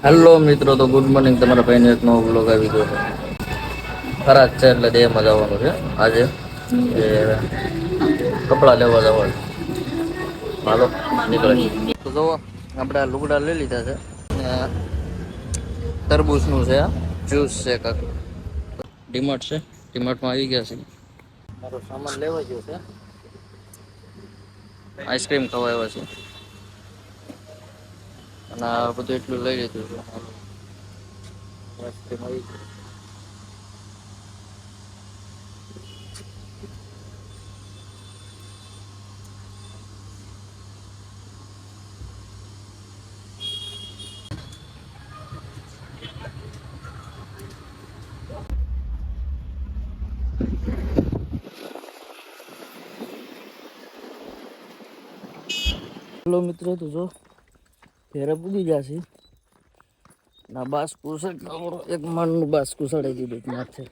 Hello મિત્રો, તો good morning. તમારા ભાઈને એક નવો બ્લોગ આવી ગયો છે. ખરા છે એટલે દેહમાં જવાનું છે આજે. એ કપડાં લેવા જવાનું. હાલો નીકળે. તો જો આપણે આ લુગડા લઈ લીધા છે. તરબૂચનું છે, આ જ્યુસ છે, કાંક ડીમાર્ટ છે. ડીમાર્ટમાં આવી ગયા છે. મારો સામાન લેવા ગયો છે. આઈસ્ક્રીમ ખાવા આવ્યા છે અને આ બધું એટલું લઈ લીધું છે. આઈસ્ક્રીમ આવી ગઈ. હેલો મિત્રો, તો જો ઘેરે પૂગી જશે. ના બાસ કુસડ એક માનનું બાસ કુસડાઈ દીધું માથે.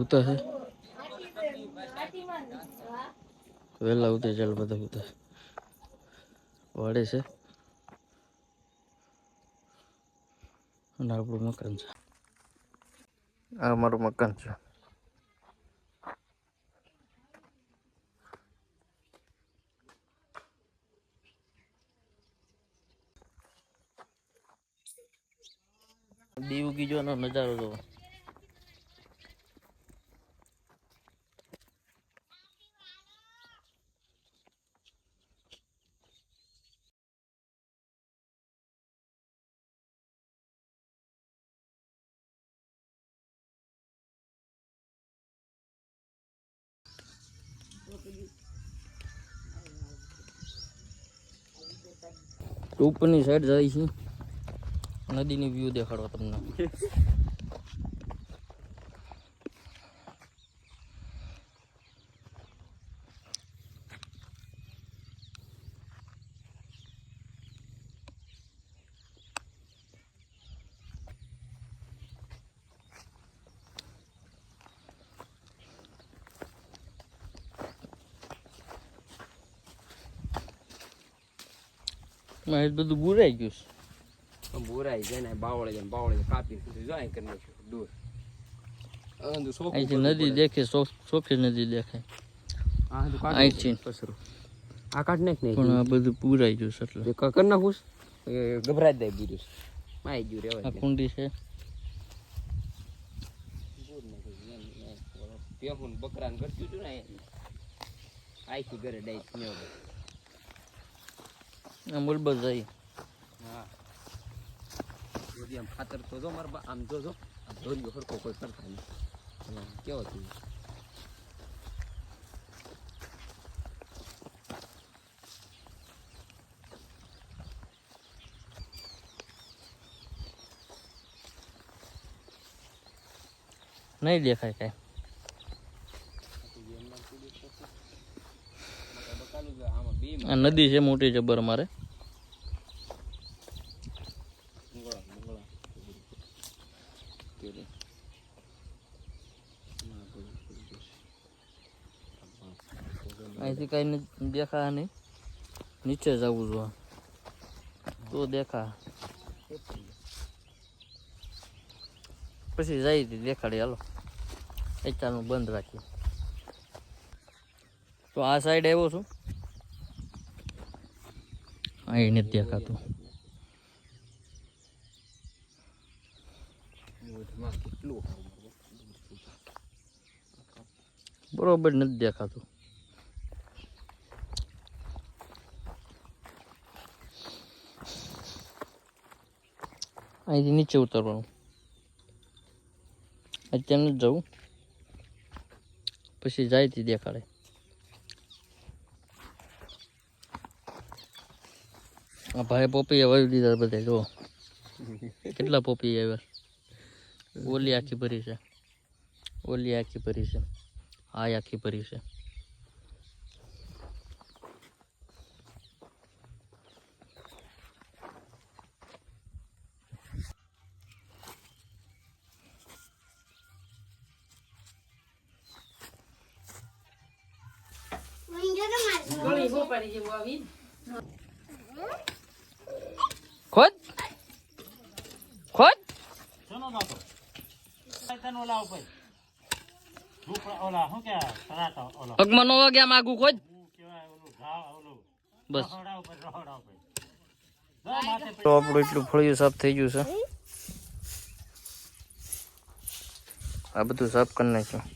ઉતા છે વેલા ઉતરી ચાલ બધા ઉતા વાડે છે અને આપણું મકાન છે. આ મારું મકાન છે. દીવ ગીજવાનો નજારો જોવો. ઉપરની સાઈડ જાય છે. નદીની વ્યૂ દેખાડવા તમને. મારે બધું બુરાઈ ગયું છે. બોરાઈ જાય ને બાવળે કાપી જાય કરી નાખ્યું દૂર. અહીંથી નદી દેખે, ચોખ્ખી નદી દેખાય. અહીંથી આ કાઢ નાખ ને પણ આ બધું પૂરાઈ ગયું છે એટલે કર નાખું ગભરાઈ જાય બીજું માઈ ગયું રેવાય. આ કુંડી છે. પેહું બકરાને કરતું હતું ને આખી ઘરે ડાઈ ને આ મુલબસ જાય. હા આમ ખાતર તો જો મારા આમ જોજો ધોરીઓ હરકો કોઈ કરતા નહીં. કેવો થયું નહીં દેખાય કાંઈ. આ નદી છે મોટી જબર અમારે. અહીંથી કઈ દેખા નહીં. નીચે જવું જોઈએ તો દેખા. પછી જાય દેખાડી. હાલો અત્યારનું બંધ રાખીએ. તો આ સાઈડ આવ્યો છું. અહીં નથી દેખાતું. બરોબર નથી દેખાતું. અહીંથી નીચે ઉતરવાનું. અત્યારે નથી જવું, પછી જાય દેખાડે. આ ભાઈ પોપી વાવી દીધા બધા. જો કેટલા પોપી આવ્યા. ઓલી આખી ભરી છે, ઓલી આખી ભરી છે, આ આખી ભરી છે. ગળી ગોપારી જેવું આવી ખોદ ખોદ શેનો દાંતો? તને ઓલા ઉપર ઓલા શું કે તરાતા ઓલા પગમાં નો વાગે આમ આગું ખોદ હું કેવાય ઓલું ઘા ઓલું બસ રહોડા ઉપર જો માથે તો આપણું એટલું ફળિયું સાફ થઈ ગયું છે આ બધું સાફ કરી નાખ્યું